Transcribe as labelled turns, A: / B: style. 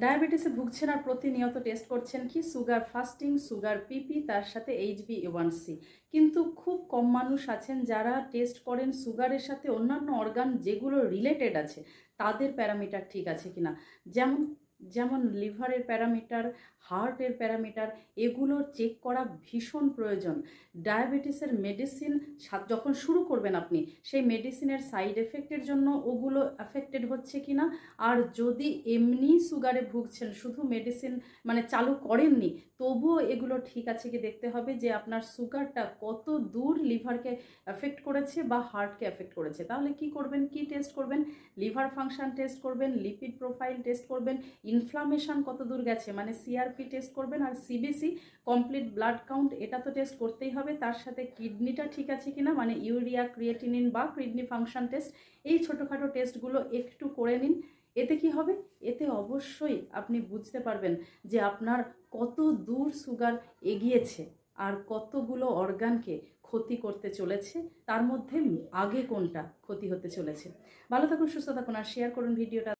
A: ডায়াবেটিসে ভুগছেন আর প্রতিনিয়ত টেস্ট করছেন কি সুগার ফাস্টিং, সুগার পিপি, তার সাথে HbA1c। কিন্তু খুব কম মানুষ আছেন যারা টেস্ট করেন সুগারের সাথে অন্যান্য অর্গান যেগুলো রিলেটেড আছে তাদের প্যারামিটার ঠিক আছে কিনা। যেমন যেমন লিভারের প্যারামিটার, হার্টের প্যারামিটার, এগুলো চেক করা ভীষণ প্রয়োজন। ডায়াবেটিসের মেডিসিন যখন শুরু করবেন আপনি, সেই মেডিসিনের সাইড এফেক্টের জন্য ওগুলো অ্যাফেক্টেড হচ্ছে কিনা। আর যদি এমনি সুগারে ভুগছেন, শুধু মেডিসিন মানে চালু করেননি, তবুও এগুলো ঠিক আছে কি দেখতে হবে যে আপনার সুগারটা কত দূর লিভারকে অ্যাফেক্ট করেছে বা হার্টকে অ্যাফেক্ট করেছে। তাহলে কি করবেন, কি টেস্ট করবেন? লিভার ফাংশন টেস্ট করবেন, লিপিড প্রোফাইল টেস্ট করবেন, ইনফ্লামেশন কত দূর গেছে মানে CRP টেস্ট করবেন, আর CBC কমপ্লিট ব্লাড কাউন্ট, এটা তো টেস্ট করতেই হবে। তার সাথে কিডনিটা ঠিক আছে কিনা মানে ইউরিয়া, ক্রিয়েটিনিন বা কিডনি ফাংশন টেস্ট, এই ছোটোখাটো টেস্টগুলো একটু করে নিন। এতে কি হবে, এতে অবশ্যই আপনি বুঝতে পারবেন যে আপনার কত দূর সুগার এগিয়েছে আর কতগুলো অর্গানকে ক্ষতি করতে চলেছে, তার মধ্যে আগে কোনটা ক্ষতি হতে চলেছে। ভালো থাকুন, সুস্থ থাকুন আর শেয়ার করুন ভিডিওটা।